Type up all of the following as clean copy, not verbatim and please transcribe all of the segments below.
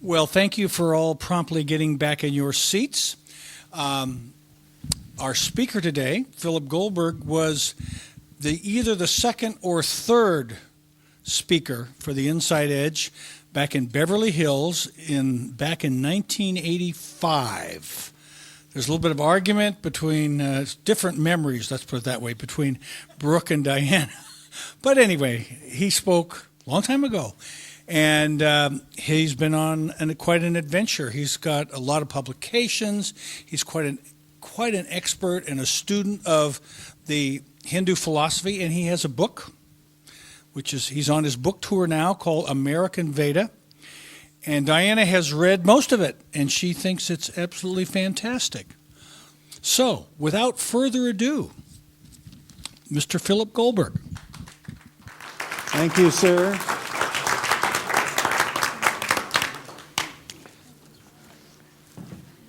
Well, thank you for all promptly getting back in your seats. Our speaker today, Philip Goldberg, was either the second or third speaker for the Inside Edge back in Beverly Hills back in 1985. There's a little bit of argument between different memories, let's put it that way, between Brooke and Diana. But anyway, he spoke a long time ago. And he's been on quite an adventure. He's got a lot of publications. He's quite an expert and a student of the Hindu philosophy, and he has a book, he's on his book tour now, called American Veda. And Diana has read most of it, and she thinks it's absolutely fantastic. So, without further ado, Mr. Philip Goldberg. Thank you, sir.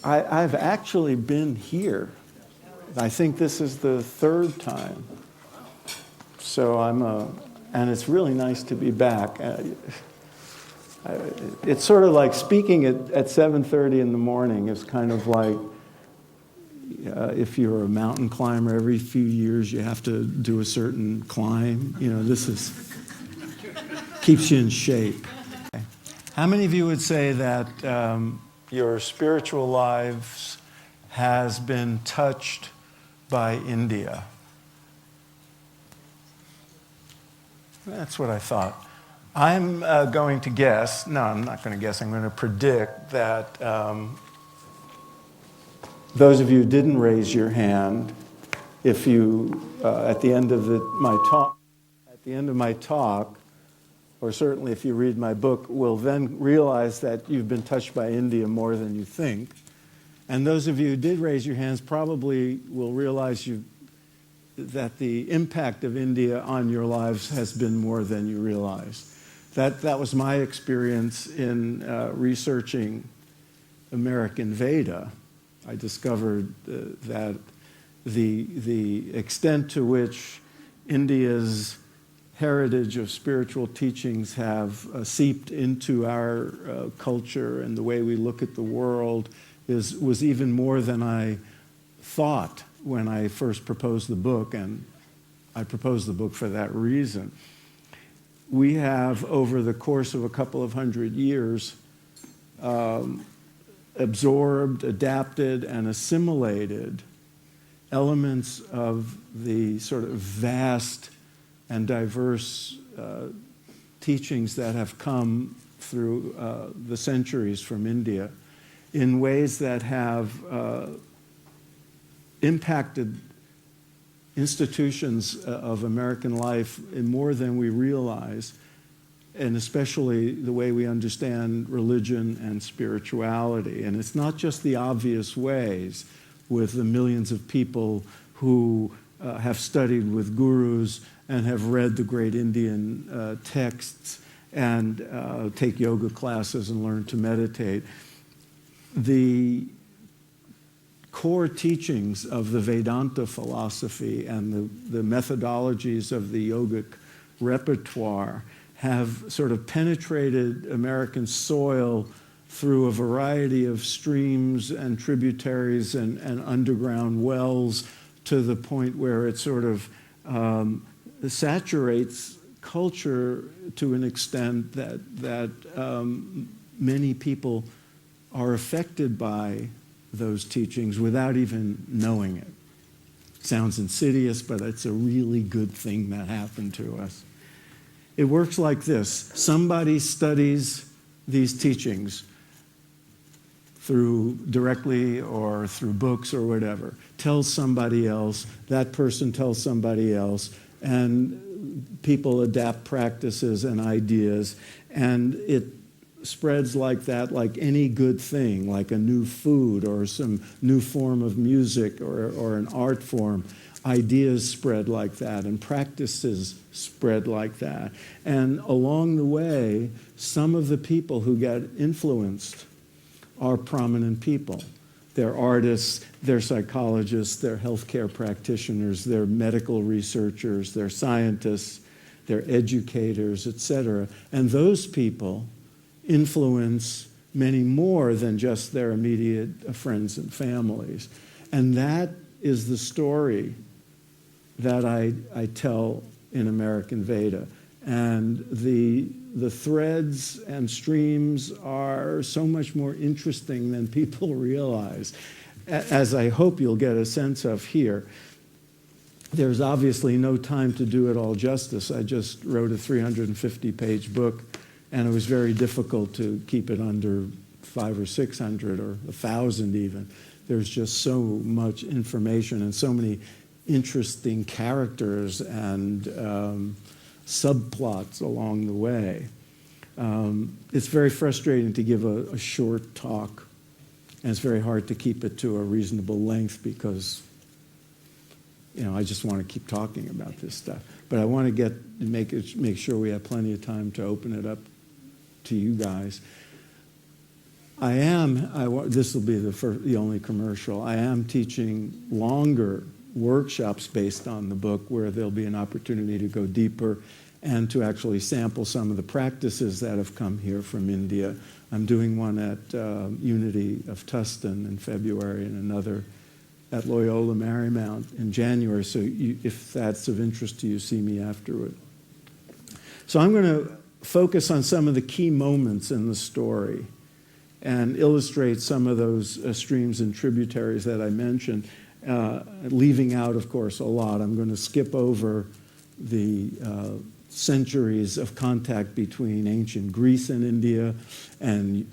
I've actually been here. I think this is the third time. So and it's really nice to be back. It's sort of like speaking at 7:30 in the morning. It's kind of like if you're a mountain climber, every few years you have to do a certain climb. This keeps you in shape. How many of you would say that your spiritual lives has been touched by India? That's what I thought. I'm going to guess, no, I'm not going to guess, I'm going to predict that those of you who didn't raise your hand, if you, at the end of my talk, or certainly if you read my book, will then realize that you've been touched by India more than you think. And those of you who did raise your hands probably will realize that the impact of India on your lives has been more than you realize. That was my experience in researching American Veda. I discovered that the extent to which India's heritage of spiritual teachings have seeped into our culture and the way we look at the world was even more than I thought when I first proposed the book, and I proposed the book for that reason. We have, over the course of a couple of hundred years, absorbed, adapted, and assimilated elements of the sort of vast and diverse teachings that have come through the centuries from India in ways that have impacted institutions of American life in more than we realize, and especially the way we understand religion and spirituality. And it's not just the obvious ways with the millions of people who have studied with gurus and have read the great Indian texts and take yoga classes and learn to meditate. The core teachings of the Vedanta philosophy and the methodologies of the yogic repertoire have sort of penetrated American soil through a variety of streams and tributaries and underground wells to the point where it sort of saturates culture to an extent that many people are affected by those teachings without even knowing it. Sounds insidious, but it's a really good thing that happened to us. It works like this. Somebody studies these teachings directly or through books or whatever, tells somebody else, that person tells somebody else, and people adapt practices and ideas, and it spreads like that, like any good thing, like a new food or some new form of music or an art form. Ideas spread like that, and practices spread like that. And along the way, some of the people who get influenced are prominent people. They're artists, they're psychologists, they're healthcare practitioners, they're medical researchers, they're scientists, they're educators, etc. And those people influence many more than just their immediate friends and families. And that is the story that I tell in American Veda. And the threads and streams are so much more interesting than people realize, as I hope you'll get a sense of here. There's obviously no time to do it all justice. I just wrote a 350-page book, and it was very difficult to keep it under 500 or 600 or 1,000 even. There's just so much information and so many interesting characters and subplots along the way. It's very frustrating to give a short talk, and it's very hard to keep it to a reasonable length because I just want to keep talking about this stuff. But I want to make sure we have plenty of time to open it up to you guys. This will be the only commercial. I am teaching longer workshops based on the book where there'll be an opportunity to go deeper and to actually sample some of the practices that have come here from India. I'm doing one at Unity of Tustin in February and another at Loyola Marymount in January. So if that's of interest to you, see me afterward. So I'm going to focus on some of the key moments in the story and illustrate some of those streams and tributaries that I mentioned, leaving out, of course, a lot. I'm going to skip over the centuries of contact between ancient Greece and India and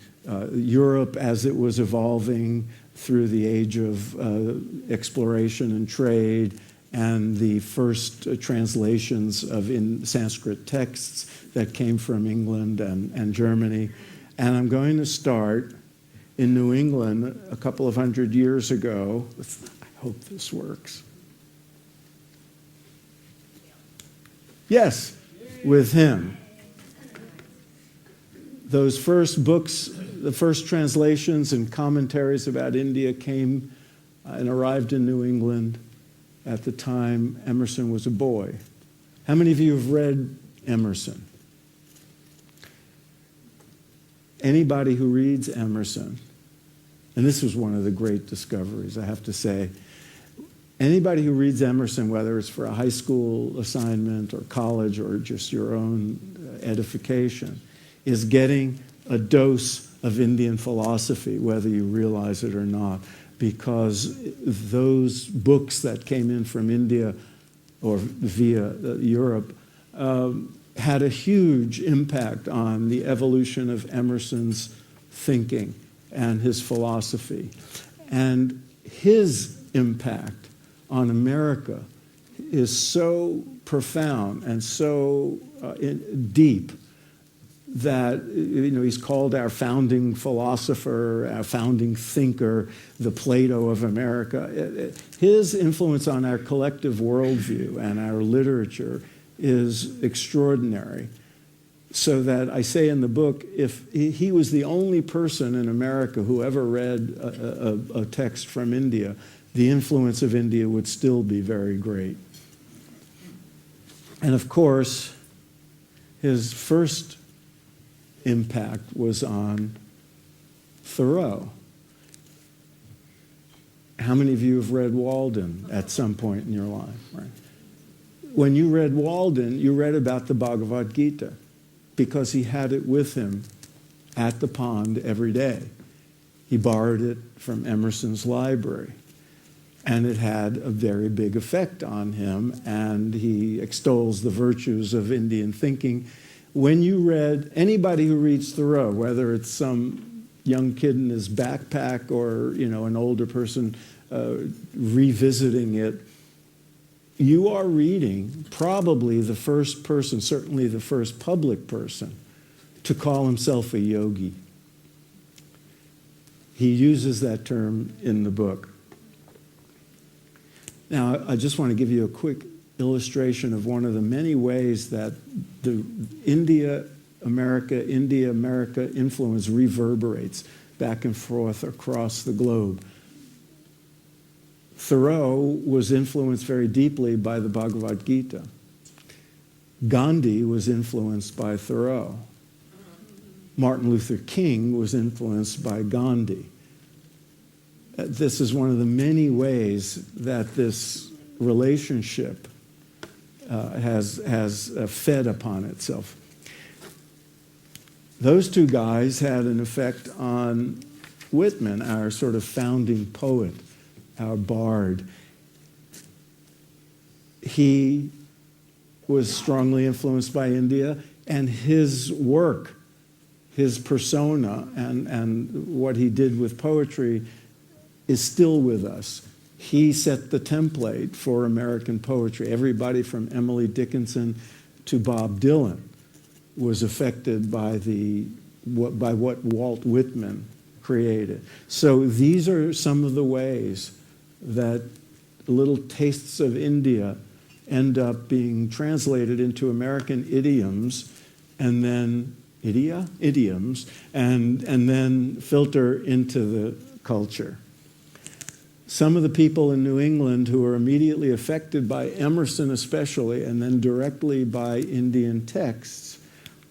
Europe as it was evolving through the age of exploration and trade and the first translations of Sanskrit texts that came from England and Germany. And I'm going to start in New England a couple of hundred years ago. I hope this works. Yes, with him. Those first books, the first translations and commentaries about India came and arrived in New England at the time Emerson was a boy. How many of you have read Emerson? Anybody who reads Emerson, and this was one of the great discoveries, I have to say, anybody who reads Emerson, whether it's for a high school assignment or college or just your own edification, is getting a dose of Indian philosophy, whether you realize it or not, because those books that came in from India or via Europe had a huge impact on the evolution of Emerson's thinking and his philosophy. And his impact on America is so profound and so deep that he's called our founding philosopher, our founding thinker, the Plato of America. His influence on our collective worldview and our literature is extraordinary. So that I say in the book, if he was the only person in America who ever read a text from India, the influence of India would still be very great. And of course, his first impact was on Thoreau. How many of you have read Walden at some point in your life? Right? When you read Walden, you read about the Bhagavad Gita because he had it with him at the pond every day. He borrowed it from Emerson's library, and it had a very big effect on him, and he extols the virtues of Indian thinking. When you read, anybody who reads Thoreau, whether it's some young kid in his backpack or an older person revisiting it, you are reading probably the first person, certainly the first public person, to call himself a yogi. He uses that term in the book. Now, I just want to give you a quick illustration of one of the many ways that the India-America influence reverberates back and forth across the globe. Thoreau was influenced very deeply by the Bhagavad Gita. Gandhi was influenced by Thoreau. Martin Luther King was influenced by Gandhi. This is one of the many ways that this relationship has fed upon itself. Those two guys had an effect on Whitman, our sort of founding poet, our bard. He was strongly influenced by India, and his work, his persona, and what he did with poetry is still with us. He set the template for American poetry. Everybody from Emily Dickinson to Bob Dylan was affected by what Walt Whitman created. So these are some of the ways that little tastes of India end up being translated into American idioms, and then idioms, and then filter into the culture. Some of the people in New England who were immediately affected by Emerson especially, and then directly by Indian texts,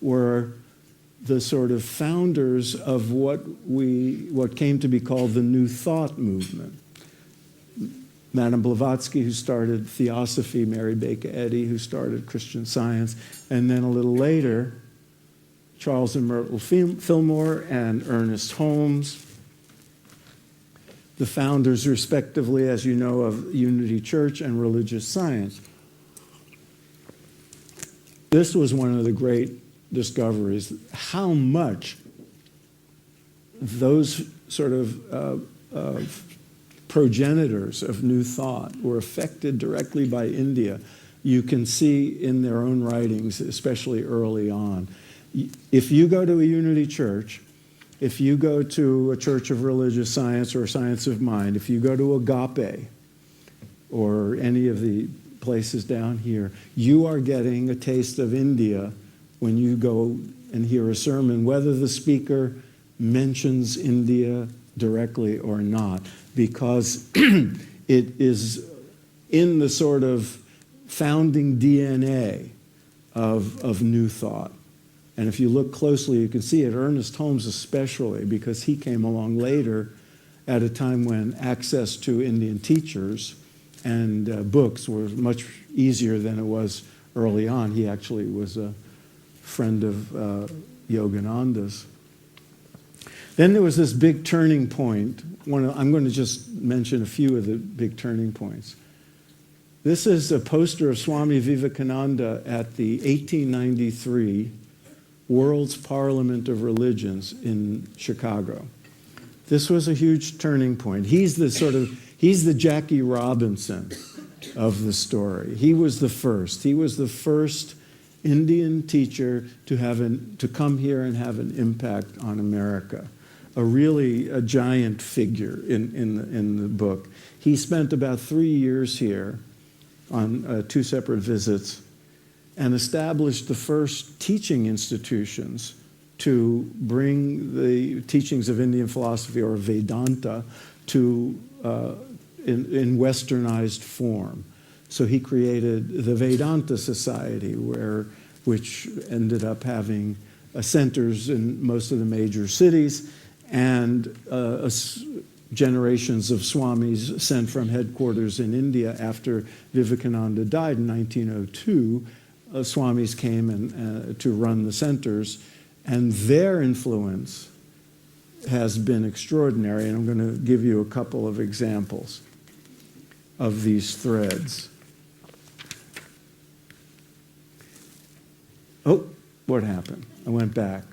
were the sort of founders of what came to be called the New Thought movement. Madame Blavatsky, who started Theosophy, Mary Baker Eddy, who started Christian Science, and then a little later, Charles and Myrtle Fillmore and Ernest Holmes, the founders, respectively, as you know, of Unity Church and Religious Science. This was one of the great discoveries, how much those sort of progenitors of New Thought were affected directly by India. You can see in their own writings, especially early on. If you go to a Unity Church, if you go to a Church of Religious Science or Science of Mind, if you go to Agape or any of the places down here, you are getting a taste of India when you go and hear a sermon, whether the speaker mentions India directly or not, because it is in the sort of founding DNA of New Thought. And if you look closely, you can see it, Ernest Holmes especially, because he came along later at a time when access to Indian teachers and books were much easier than it was early on. He actually was a friend of Yogananda's. Then there was this big turning point. I'm going to just mention a few of the big turning points. This is a poster of Swami Vivekananda at the 1893 World's Parliament of Religions in Chicago. This was a huge turning point. He's the Jackie Robinson of the story. He was the first. He was the first Indian teacher to come here and have an impact on America. A giant figure in the book. He spent about 3 years here on 2 separate visits and established the first teaching institutions to bring the teachings of Indian philosophy, or Vedanta, to in westernized form. So he created the Vedanta Society, which ended up having centers in most of the major cities, and generations of swamis sent from headquarters in India after Vivekananda died in 1902. Swamis came to run the centers, and their influence has been extraordinary. And I'm going to give you a couple of examples of these threads. Oh, what happened? I went back.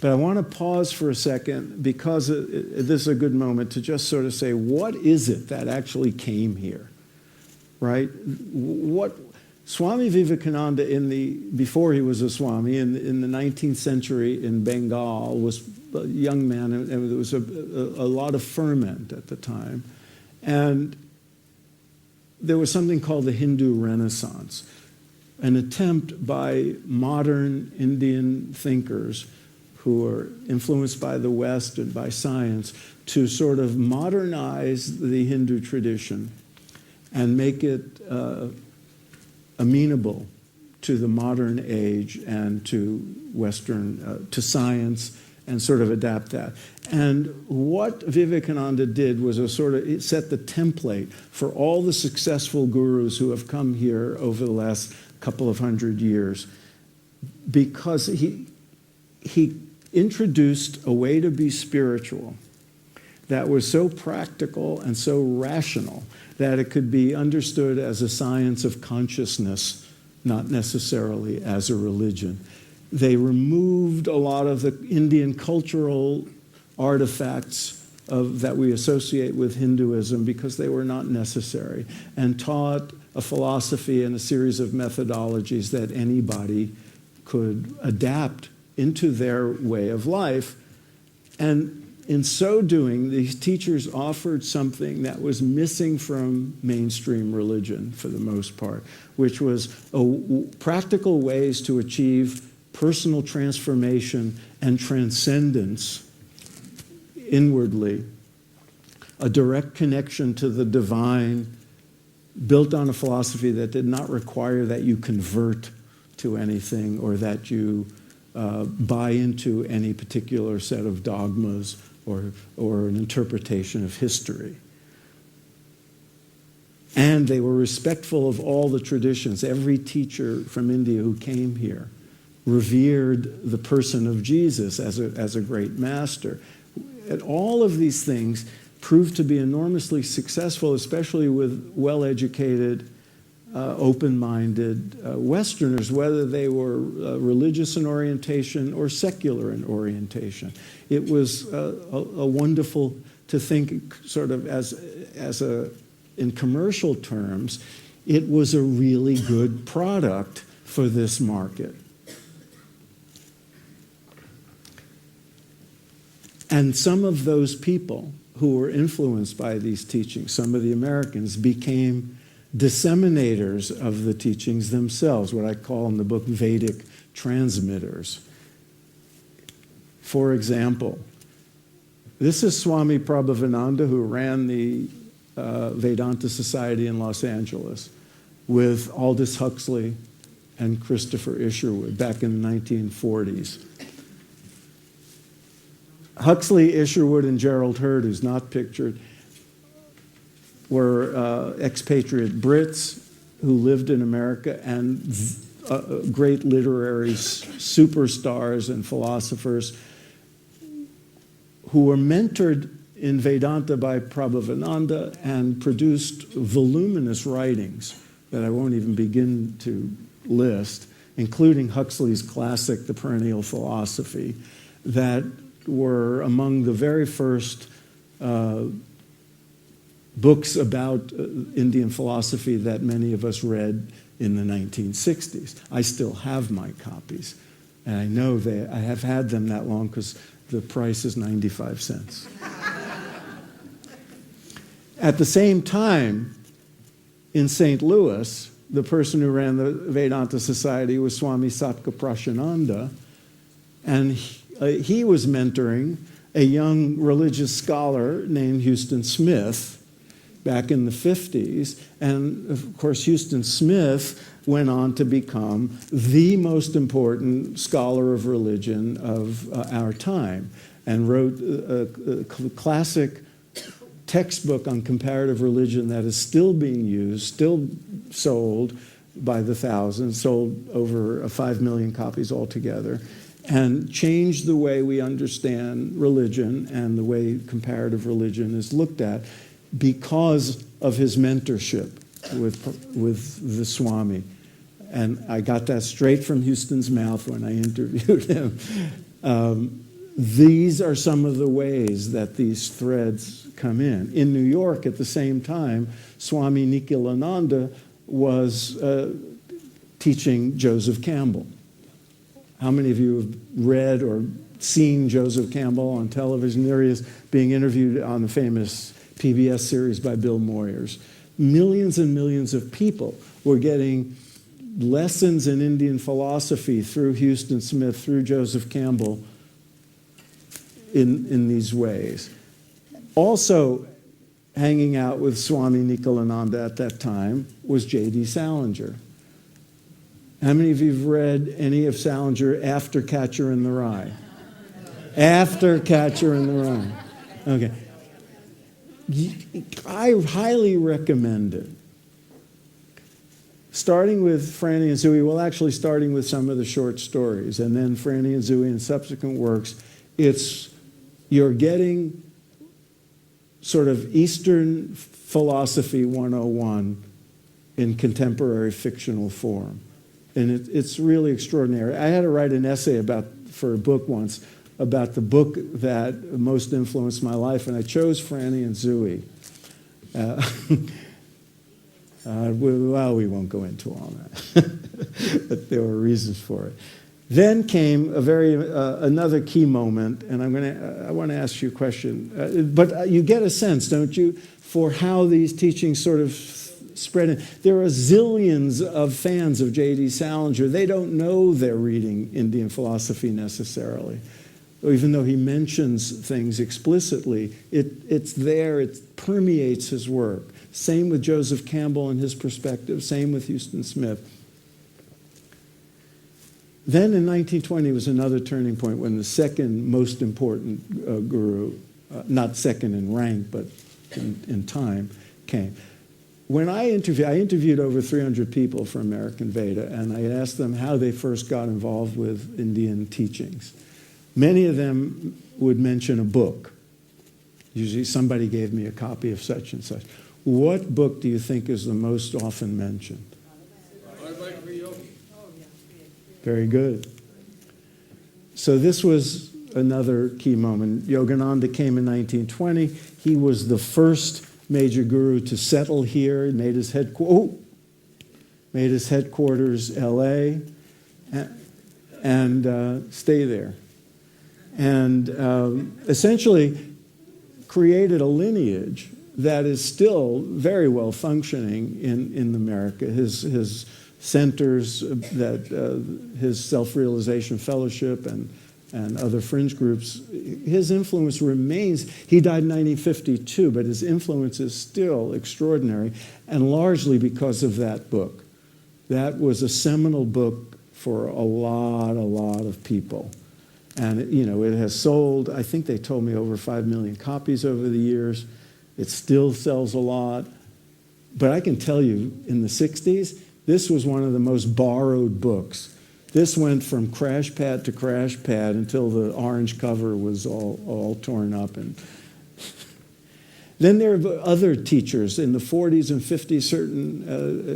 But I want to pause for a second, because this is a good moment to just sort of say, what is it that actually came here, right? What Swami Vivekananda, before he was a Swami, in the 19th century in Bengal, was a young man, and there was a lot of ferment at the time. And there was something called the Hindu Renaissance, an attempt by modern Indian thinkers who are influenced by the West and by science to sort of modernize the Hindu tradition and make it amenable to the modern age and to Western, to science, and sort of adapt that. And what Vivekananda did was it set the template for all the successful gurus who have come here over the last couple of hundred years, because he introduced a way to be spiritual that was so practical and so rational that it could be understood as a science of consciousness, not necessarily as a religion. They removed a lot of the Indian cultural artifacts that we associate with Hinduism because they were not necessary, and taught a philosophy and a series of methodologies that anybody could adapt into their way of life. And in so doing, these teachers offered something that was missing from mainstream religion for the most part, which was practical ways to achieve personal transformation and transcendence inwardly, a direct connection to the divine, built on a philosophy that did not require that you convert to anything or that you buy into any particular set of dogmas or an interpretation of history. And they were respectful of all the traditions. Every teacher from India who came here revered the person of Jesus as a great master. And all of these things proved to be enormously successful, especially with well-educated, open-minded Westerners, whether they were religious in orientation or secular in orientation. It was a wonderful to think sort of in commercial terms, it was a really good product for this market. And some of those people who were influenced by these teachings, some of the Americans, became disseminators of the teachings themselves, what I call in the book Vedic transmitters. For example, this is Swami Prabhavananda, who ran the Vedanta Society in Los Angeles with Aldous Huxley and Christopher Isherwood back in the 1940s. Huxley, Isherwood, and Gerald Hurd, who's not pictured, were expatriate Brits who lived in America and great literary superstars and philosophers who were mentored in Vedanta by Prabhavananda and produced voluminous writings that I won't even begin to list, including Huxley's classic, The Perennial Philosophy, that were among the very first books about Indian philosophy that many of us read in the 1960s. I still have my copies, and I know I have had them that long because the price is 95 cents. At the same time, in St. Louis, the person who ran the Vedanta Society was Swami Satkaprashananda, and he was mentoring a young religious scholar named Houston Smith back in the 50s. And of course, Houston Smith went on to become the most important scholar of religion of our time and wrote a classic textbook on comparative religion that is still being used, still sold by the thousands, sold over 5 million copies altogether, and changed the way we understand religion and the way comparative religion is looked at because of his mentorship with the Swami. And I got that straight from Houston's mouth when I interviewed him. These are some of the ways that these threads come in. In New York, at the same time, Swami Nikhilananda was teaching Joseph Campbell. How many of you have read or seen Joseph Campbell on television? There he is being interviewed on the famous PBS series by Bill Moyers. Millions and millions of people were getting lessons in Indian philosophy through Houston Smith, through Joseph Campbell, in these ways. Also hanging out with Swami Nikhilananda at that time was J.D. Salinger. How many of you have read any of Salinger after Catcher in the Rye? After Catcher in the Rye. Okay. I highly recommend it. Starting with Franny and Zooey, well, actually starting with some of the short stories, and then Franny and Zooey and subsequent works, you're getting sort of Eastern philosophy 101 in contemporary fictional form. And it's really extraordinary. I had to write an essay for a book once about the book that most influenced my life, and I chose Franny and Zooey. Well, we won't go into all that, but there were reasons for it. Then came another key moment, and I want to ask you a question. But you get a sense, don't you, for how these teachings sort of spread in. There are zillions of fans of J.D. Salinger. They don't know they're reading Indian philosophy necessarily. Even though he mentions things explicitly, it's there, it permeates his work. Same with Joseph Campbell and his perspective, same with Houston Smith. Then in 1920 was another turning point when the second most important guru, not second in rank, but in time, came. When I interviewed over 300 people for American Veda, and I asked them how they first got involved with Indian teachings. Many of them would mention a book. Usually somebody gave me a copy of such and such. What book do you think is the most often mentioned? Very good. So this was another key moment. Yogananda came in 1920. He was the first major guru to settle here, made his headquarters L.A., and stay there. And essentially created a lineage that is still very well functioning in America. His centers, his self-realization fellowship and other fringe groups, his influence remains. He died in 1952, but his influence is still extraordinary, and largely because of that book. That was a seminal book for a lot of people. And it has sold, I think they told me, over 5 million copies over the years. It still sells a lot. But I can tell you, in the 60s, this was one of the most borrowed books. This went from crash pad to crash pad until the orange cover was all torn up. And then there were other teachers in the 40s and 50s,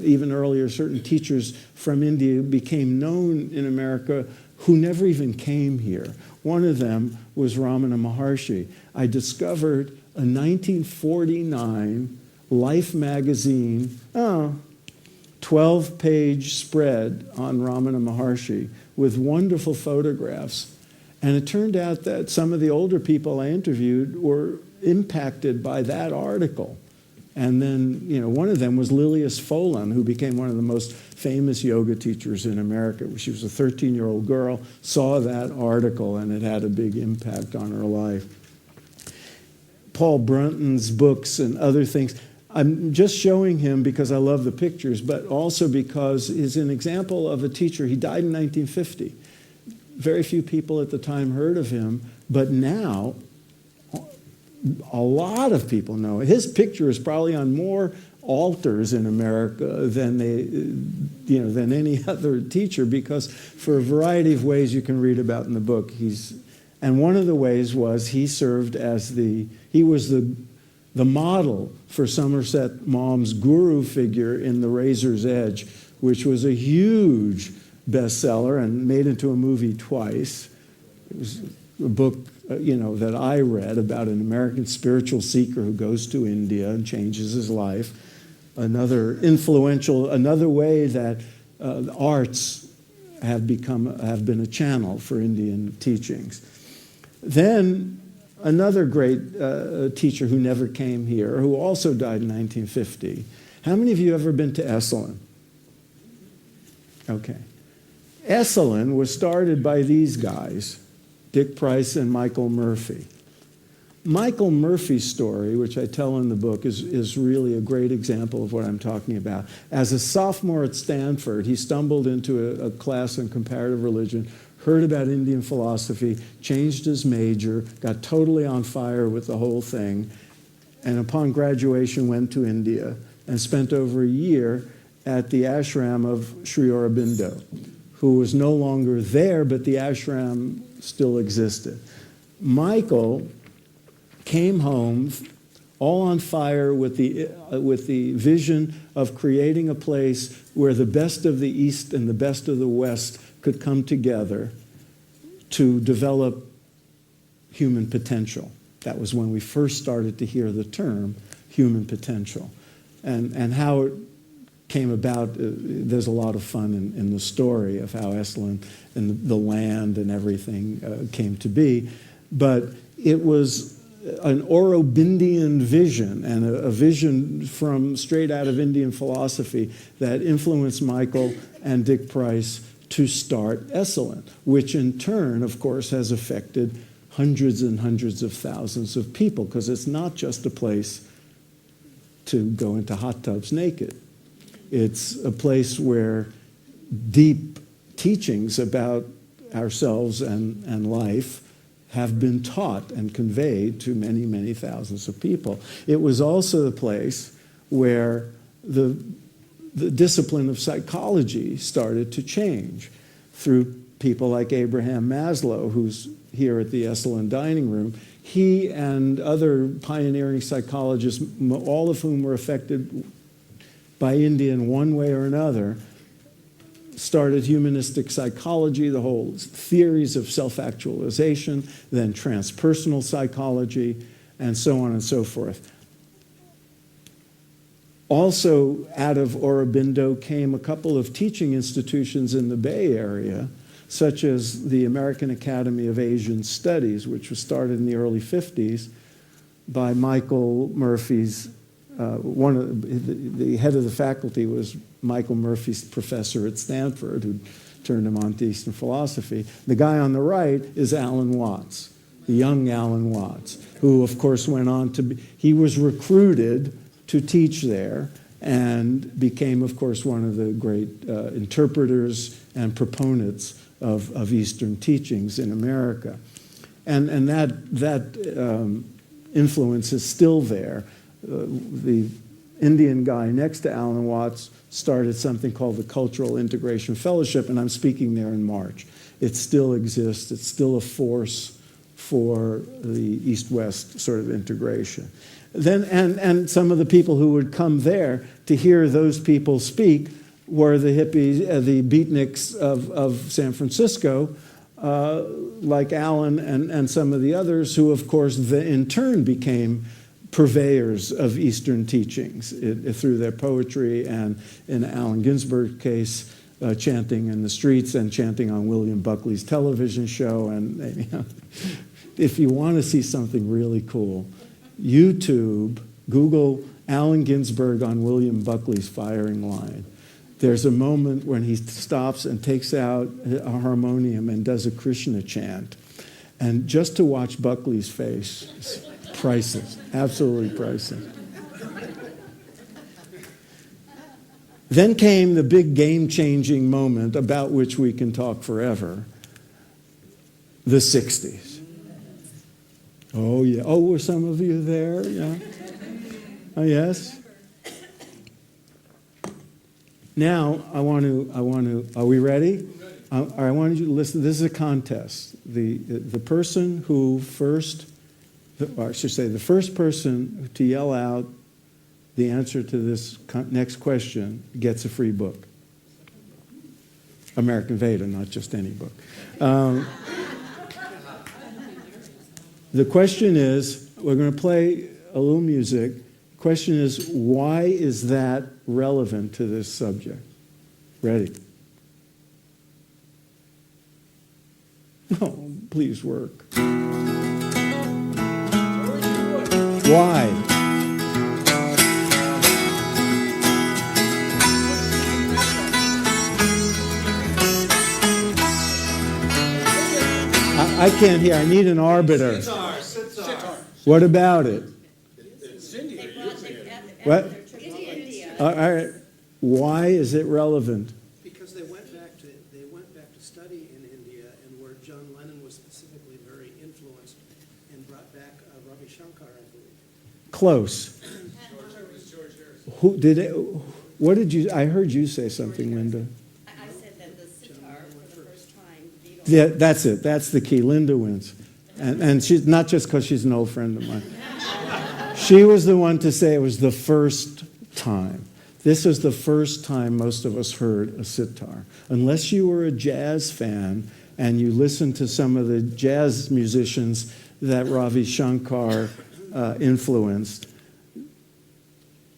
even earlier, certain teachers from India became known in America who never even came here. One of them was Ramana Maharshi. I discovered a 1949 Life magazine, 12-page spread on Ramana Maharshi with wonderful photographs. And it turned out that some of the older people I interviewed were impacted by that article. And then, one of them was Lilias Folan, who became one of the most famous yoga teachers in America. She was a 13-year-old girl, saw that article, and it had a big impact on her life. Paul Brunton's books and other things. I'm just showing him because I love the pictures, but also because he's an example of a teacher. He died in 1950. Very few people at the time heard of him, but now a lot of people know. His picture is probably on more altars in America than any other teacher, because for a variety of ways you can read about in the book, and one of the ways was he served as he was the model for Somerset Maugham's guru figure in The Razor's Edge, which was a huge bestseller and made into a movie twice. It was a book that I read about an American spiritual seeker who goes to India and changes his life. Another way that arts have been a channel for Indian teachings. Then another great teacher who never came here, who also died in 1950. How many of you have ever been to Esalen? Okay. Esalen was started by these guys, Dick Price and Michael Murphy. Michael Murphy's story, which I tell in the book, is really a great example of what I'm talking about. As a sophomore at Stanford, he stumbled into a class on comparative religion, heard about Indian philosophy, changed his major, got totally on fire with the whole thing, and upon graduation went to India and spent over a year at the ashram of Sri Aurobindo, who was no longer there, but the ashram still existed. Michael came home all on fire with the vision of creating a place where the best of the East and the best of the West could come together to develop human potential. That was when we first started to hear the term human potential. And how it came about, there's a lot of fun in the story of how Esalen and the land and everything came to be. But it was an Aurobindian vision, and a vision from straight out of Indian philosophy that influenced Michael and Dick Price to start Esalen, which in turn, of course, has affected hundreds and hundreds of thousands of people, because it's not just a place to go into hot tubs naked. It's a place where deep teachings about ourselves and life have been taught and conveyed to many, many thousands of people. It was also a place where the discipline of psychology started to change through people like Abraham Maslow, who's here at the Esalen Dining Room. He and other pioneering psychologists, all of whom were affected by India in one way or another, started humanistic psychology, the whole theories of self-actualization, then transpersonal psychology, and so on and so forth. Also, out of Aurobindo came a couple of teaching institutions in the Bay Area, such as the American Academy of Asian Studies, which was started in the early 50s by Michael Murphy's, the head of the faculty was Michael Murphy's professor at Stanford, who turned him on to Eastern philosophy. The guy on the right is Alan Watts, the young Alan Watts, who of course went on to be, he was recruited to teach there and became, of course, one of the great interpreters and proponents of Eastern teachings in America. And that influence is still there. The Indian guy next to Alan Watts started something called the Cultural Integration Fellowship, and I'm speaking there in March. It still exists. It's still a force for the East-West sort of integration. Then, and some of the people who would come there to hear those people speak were the hippies, the beatniks of San Francisco, like Alan and some of the others, who, of course, in turn became purveyors of Eastern teachings through their poetry and, in Allen Ginsberg's case, chanting in the streets and chanting on William Buckley's television show. And you know, if you want to see something really cool, YouTube, Google Allen Ginsberg on William Buckley's firing line. There's a moment when he stops and takes out a harmonium and does a Krishna chant. And just to watch Buckley's face, is priceless, absolutely priceless. Then came the big game-changing moment about which we can talk forever, the 60s. Oh, yeah. Oh, were some of you there? Yeah. Oh, yes? Now, I want to, are we ready? I want you to listen. This is a contest. The person who first, or I should say, the first person to yell out the answer to this next question gets a free book. American Veda, not just any book. The question is, we're going to play a little music. The question is, why is that relevant to this subject? Ready? Oh, please work. Why? I can't hear. I need an arbiter. Sitar. What about it? They brought What? their trip to India. All right. Why is it relevant? Because they went back to study in India, and where John Lennon was specifically very influenced, and brought back Ravi Shankar, I believe. Close. Who did it? What did you? I heard you say something, Linda. I said that the sitar, for the first time, the Beatles. Yeah, that's it. That's the key. Linda wins, and she's not just because she's an old friend of mine. She was the one to say it was the first time. This was the first time most of us heard a sitar. Unless you were a jazz fan and you listened to some of the jazz musicians that Ravi Shankar influenced,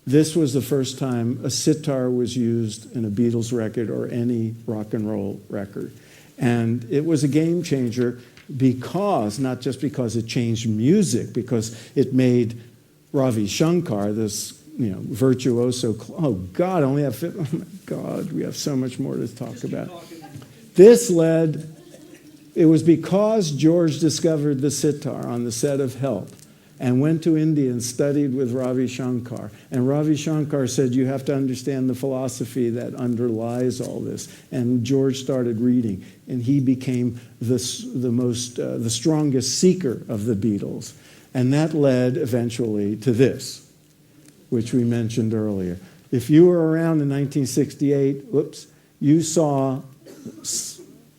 this was the first time a sitar was used in a Beatles record or any rock and roll record. And it was a game changer because, not just because it changed music, because it made Ravi Shankar, this virtuoso. Oh God, oh my God, we have so much more to talk about. This led. It was because George discovered the sitar on the set of Help, and went to India and studied with Ravi Shankar. And Ravi Shankar said, "You have to understand the philosophy that underlies all this." And George started reading, and he became the strongest seeker of the Beatles, and that led eventually to this, which we mentioned earlier. If you were around in 1968, you saw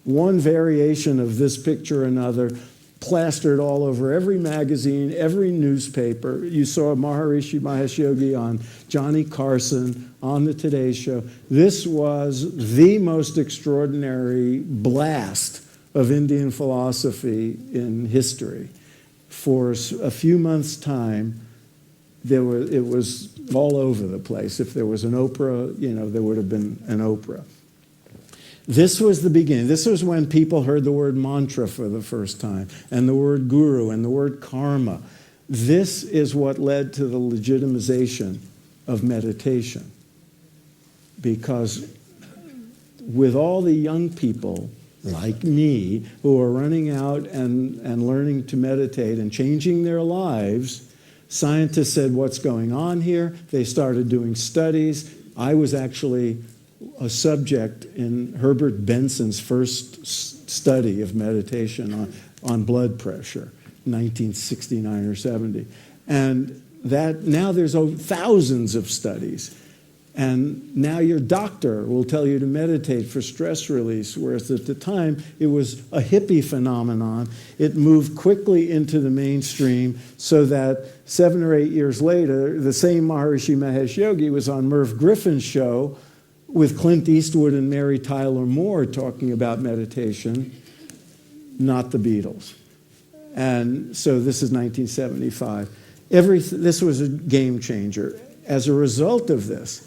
one variation of this picture or another plastered all over every magazine, every newspaper. You saw Maharishi Mahesh Yogi on Johnny Carson, on the Today Show. This was the most extraordinary blast of Indian philosophy in history. For a few months' time, it was all over the place. If there was an Oprah, there would have been an Oprah. This was the beginning. This was when people heard the word mantra for the first time, and the word guru, and the word karma. This is what led to the legitimization of meditation. Because with all the young people like me who are running out and learning to meditate and changing their lives, scientists said, "What's going on here?" They started doing studies. I was actually a subject in Herbert Benson's first study of meditation on blood pressure, 1969 or 70. And that now there's thousands of studies. And now your doctor will tell you to meditate for stress release, whereas at the time it was a hippie phenomenon. It moved quickly into the mainstream so that 7 or 8 years later, the same Maharishi Mahesh Yogi was on Merv Griffin's show with Clint Eastwood and Mary Tyler Moore talking about meditation, not the Beatles. And so this is 1975. This was a game changer. As a result of this,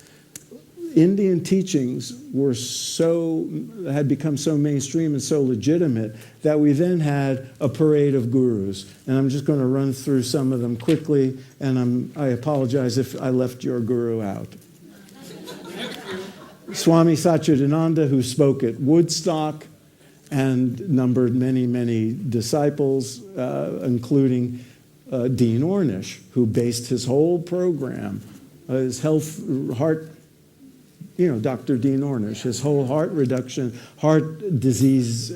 Indian teachings had become so mainstream and so legitimate that we then had a parade of gurus. And I'm just going to run through some of them quickly, and I apologize if I left your guru out. Swami Satchidananda, who spoke at Woodstock and numbered many, many disciples, including Dean Ornish, who based his whole program, his heart, Dr. Dean Ornish, his whole heart disease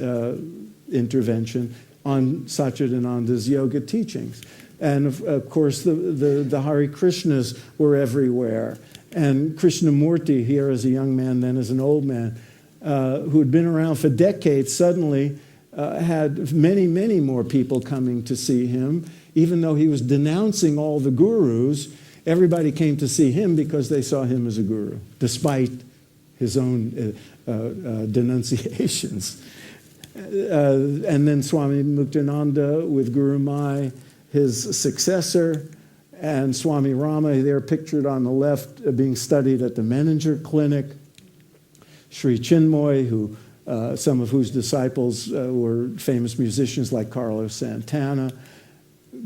intervention on Satchidananda's yoga teachings. And of course, the Hare Krishnas were everywhere. And Krishnamurti, here as a young man, then as an old man, who had been around for decades, suddenly had many, many more people coming to see him. Even though he was denouncing all the gurus, everybody came to see him because they saw him as a guru, despite his own denunciations. And then Swami Muktananda with Guru Mai, his successor, and Swami Rama, they're pictured on the left, being studied at the Menninger Clinic. Sri Chinmoy, some of whose disciples were famous musicians like Carlos Santana.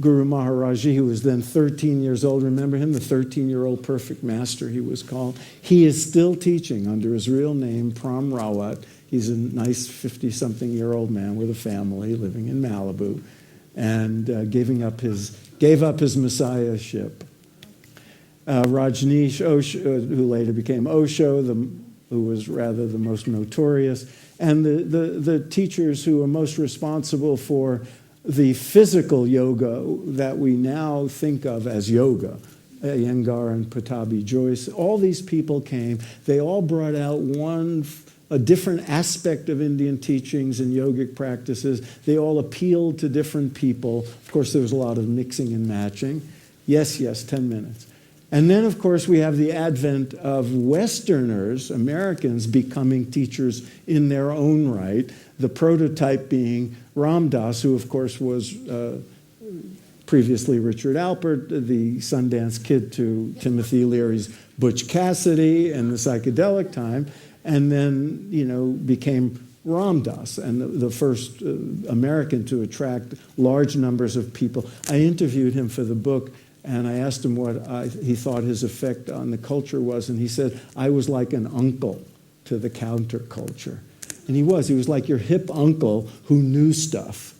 Guru Maharaji, who was then 13 years old. Remember him, the 13-year-old perfect master he was called. He is still teaching under his real name, Pram Rawat. He's a nice 50-something-year-old man with a family living in Malibu. and gave up his messiahship. Rajneesh Osho, who later became Osho, who was rather the most notorious, and the teachers who are most responsible for the physical yoga that we now think of as yoga, Iyengar and Pattabhi Jois. All these people came. They all brought out a different aspect of Indian teachings and yogic practices. They all appealed to different people. Of course, there was a lot of mixing and matching. Yes, 10 minutes. And then, of course, we have the advent of Westerners, Americans, becoming teachers in their own right, the prototype being Ram Dass, who, of course, was previously Richard Alpert, the Sundance Kid to Timothy Leary's Butch Cassidy and the psychedelic time, and then, became Ram Dass, and the first American to attract large numbers of people. I interviewed him for the book, and I asked him what he thought his effect on the culture was, and he said, I was like an uncle to the counterculture. And he was like your hip uncle who knew stuff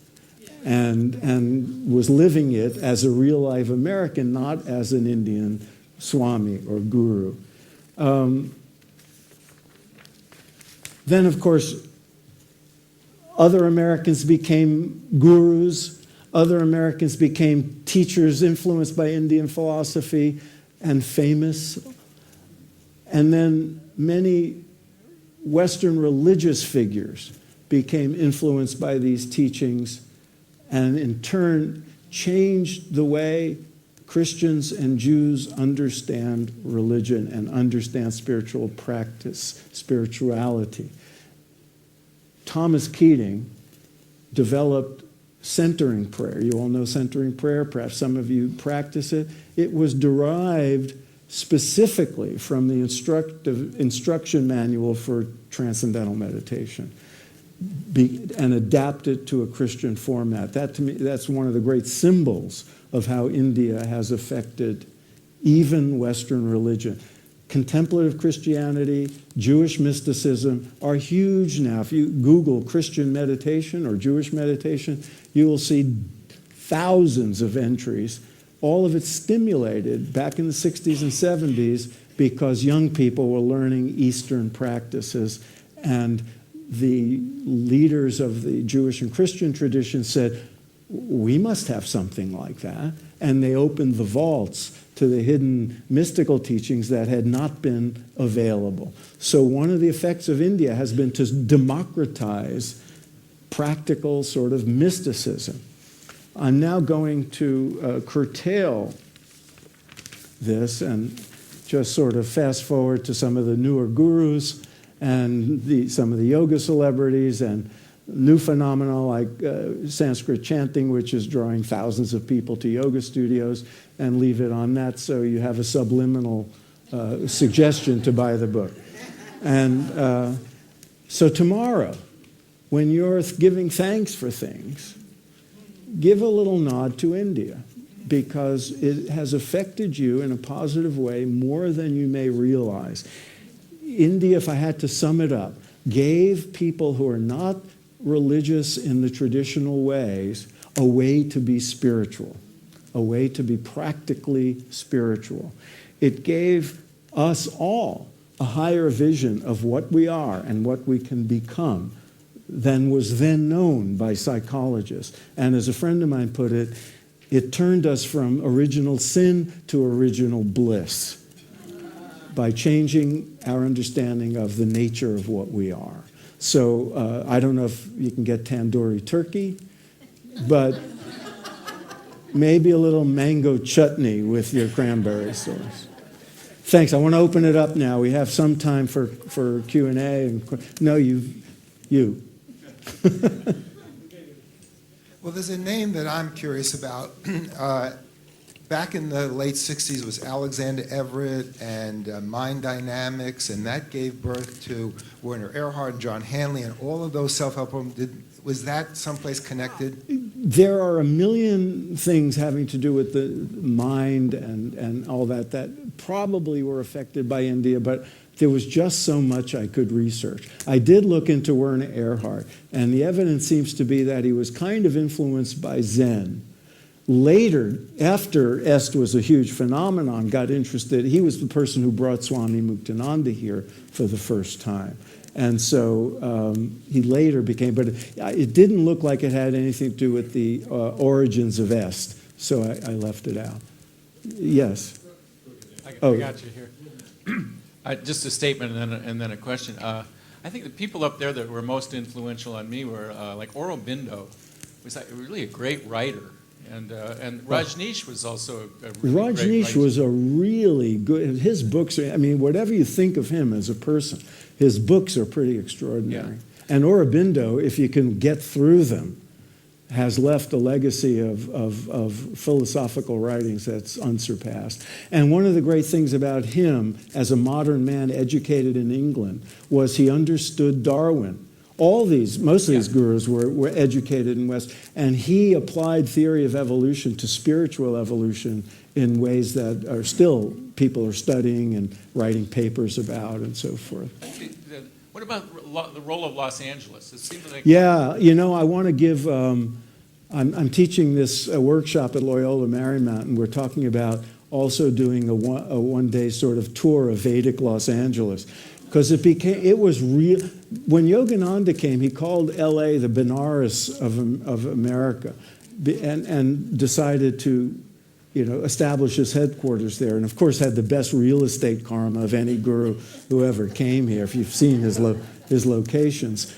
and was living it as a real-life American, not as an Indian Swami or guru. Then, of course, other Americans became gurus. Other Americans became teachers influenced by Indian philosophy and famous. And then many Western religious figures became influenced by these teachings and in turn changed the way Christians and Jews understand religion and understand spiritual practice, spirituality. Thomas Keating developed centering prayer. You all know centering prayer. Perhaps some of you practice it. It was derived specifically from the instruction manual for transcendental meditation and adapted to a Christian format. That, to me, that's one of the great symbols of how India has affected even Western religion. Contemplative Christianity, Jewish mysticism are huge now. If you Google Christian meditation or Jewish meditation, you will see thousands of entries, all of it stimulated back in the 60s and 70s because young people were learning Eastern practices, and the leaders of the Jewish and Christian tradition said, we must have something like that. And they opened the vaults to the hidden mystical teachings that had not been available. So one of the effects of India has been to democratize practical sort of mysticism. I'm now going to curtail this and just sort of fast forward to some of the newer gurus and some of the yoga celebrities and new phenomena like Sanskrit chanting, which is drawing thousands of people to yoga studios, and leave it on that so you have a subliminal suggestion to buy the book. And so tomorrow, when you're giving thanks for things, give a little nod to India, because it has affected you in a positive way more than you may realize. India, if I had to sum it up, gave people who are not religious in the traditional ways a way to be spiritual, a way to be practically spiritual. It gave us all a higher vision of what we are and what we can become than was then known by psychologists. And as a friend of mine put it, it turned us from original sin to original bliss by changing our understanding of the nature of what we are. So I don't know if you can get tandoori turkey, but maybe a little mango chutney with your cranberry sauce. Thanks. I want to open it up now. We have some time for Q&A. No, you. Well, there's a name that I'm curious about. Back in the late 60s was Alexander Everett and Mind Dynamics, and that gave birth to Werner Erhard, John Hanley, and all of those self-help programs. Was that someplace connected? There are a million things having to do with the mind and all that probably were affected by India, but there was just so much I could research. I did look into Werner Erhard, and the evidence seems to be that he was kind of influenced by Zen. Later, after Est was a huge phenomenon, got interested, he was the person who brought Swami Muktananda here for the first time. And so he later became, but it didn't look like it had anything to do with the origins of Est, so I left it out. Yes? I Oh. got you here. Just a statement and then a question. I think the people up there that were most influential on me were like Aurobindo, was really a great writer. And Rajneesh was also a really great Rajneesh writer. was a really good, his books are, I mean, whatever you think of him as a person, his books are pretty extraordinary. Yeah. And Aurobindo, if you can get through them, has left a legacy of philosophical writings that's unsurpassed. And one of the great things about him as a modern man educated in England was he understood Darwin. Most of these gurus were educated in West, and he applied theory of evolution to spiritual evolution in ways that are still people are studying and writing papers about and so forth. What about the role of Los Angeles? It seems like Yeah, I want to give, I'm teaching this workshop at Loyola Marymount, and we're talking about also doing a one-day sort of tour of Vedic Los Angeles. Because it was real. When Yogananda came, he called L.A. the Benares of America, and decided to, establish his headquarters there. And of course, had the best real estate karma of any guru who ever came here. If you've seen his locations,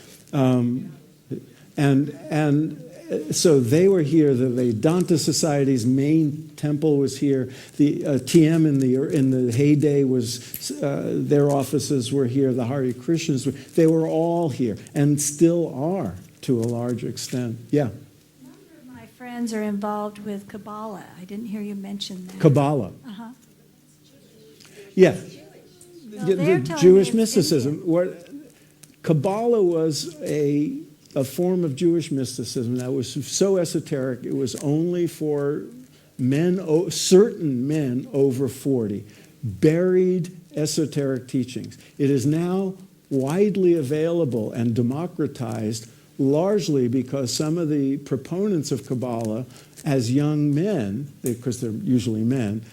so they were here. The Vedanta Society's main temple was here. The TM in the heyday was their offices were here. The Hare Krishnas they were all here and still are to a large extent. Yeah, A number of my friends are involved with Kabbalah. I didn't hear you mention that. Kabbalah. Uh-huh. Yeah, No, the they're telling Jewish me it's mysticism. Indian. What Kabbalah was a form of Jewish mysticism that was so esoteric it was only for certain men over 40, buried esoteric teachings. It is now widely available and democratized largely because some of the proponents of Kabbalah as young men, because they're usually men,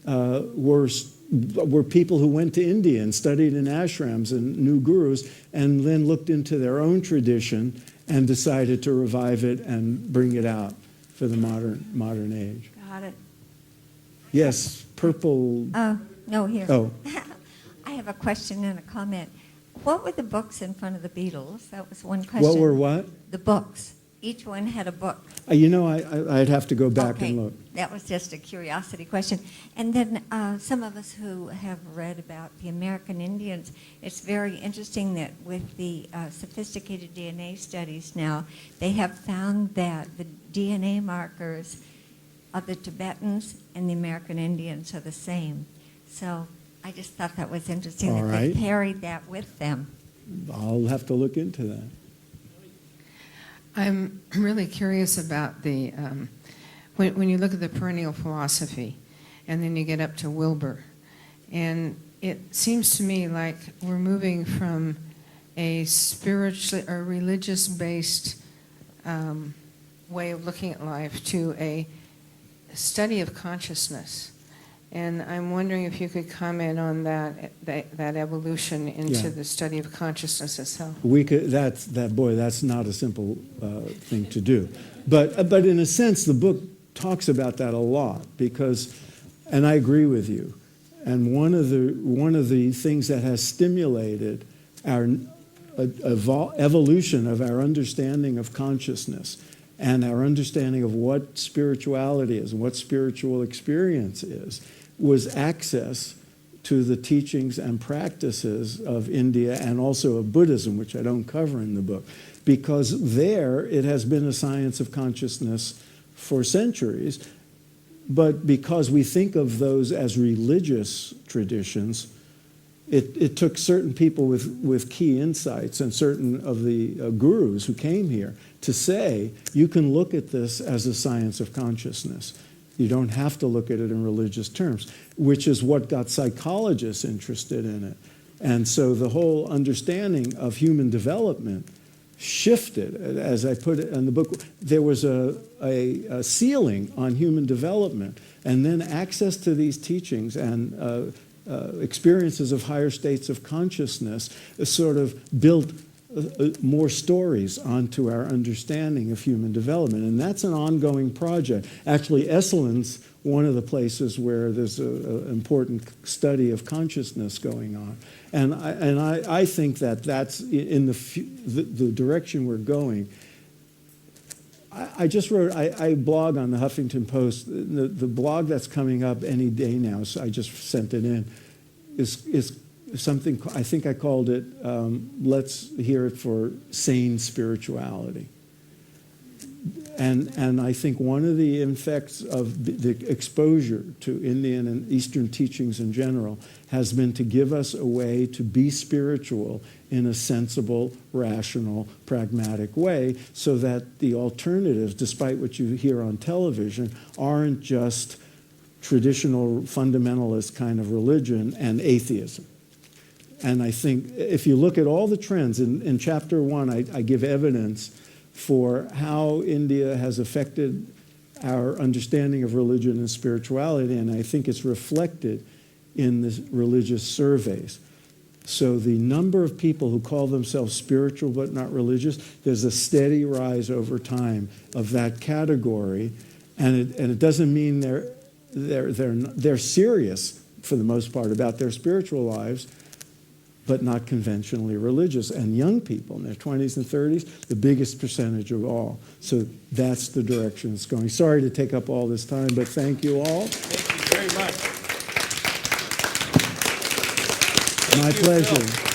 were people who went to India and studied in ashrams and knew gurus and then looked into their own tradition and decided to revive it and bring it out for the modern age. Got it. Yes, purple. No, here. Oh, I have a question and a comment. What were the books in front of the Beatles? That was one question. what were what? The books. Each one had a book. I'd have to go back Okay, and look. that was just a curiosity question. And then some of us who have read about the American Indians, it's very interesting that with the sophisticated DNA studies now, they have found that the DNA markers of the Tibetans and the American Indians are the same. So I just thought that was interesting All that they right. carried that with them. I'll have to look into that. I'm really curious about the, when you look at the perennial philosophy, and then you get up to Wilbur, and it seems to me like we're moving from a spiritually or religious-based way of looking at life to a study of consciousness. And I'm wondering if you could comment on that evolution into Yeah. the study of consciousness itself. That's not a simple thing to do. But in a sense, the book talks about that a lot because, and I agree with you. And one of the things that has stimulated our evolution of our understanding of consciousness and our understanding of what spirituality is and what spiritual experience is was access to the teachings and practices of India and also of Buddhism, which I don't cover in the book, because there it has been a science of consciousness for centuries, but because we think of those as religious traditions, it took certain people with key insights and certain of the gurus who came here to say, you can look at this as a science of consciousness. You don't have to look at it in religious terms, which is what got psychologists interested in it. And so the whole understanding of human development shifted. As I put it in the book, there was a ceiling on human development, and then access to these teachings and experiences of higher states of consciousness sort of built more stories onto our understanding of human development. And that's an ongoing project. Actually, Esalen one of the places where there's an important study of consciousness going on. And I think that that's in the direction we're going. I just wrote, I blog on the Huffington Post. The blog that's coming up any day now, so I just sent it in, is something, I think I called it, let's hear it for sane spirituality. And I think one of the effects of the exposure to Indian and Eastern teachings in general has been to give us a way to be spiritual in a sensible, rational, pragmatic way, so that the alternatives, despite what you hear on television, aren't just traditional fundamentalist kind of religion and atheism. And I think if you look at all the trends, in chapter 1, I give evidence for how India has affected our understanding of religion and spirituality, and I think it's reflected in the religious surveys. So the number of people who call themselves spiritual but not religious, there's a steady rise over time of that category, and it doesn't mean they're serious for the most part about their spiritual lives, but not conventionally religious. And young people in their 20s and 30s, the biggest percentage of all. So that's the direction it's going. Sorry to take up all this time, but thank you all. Thank you very much. My pleasure.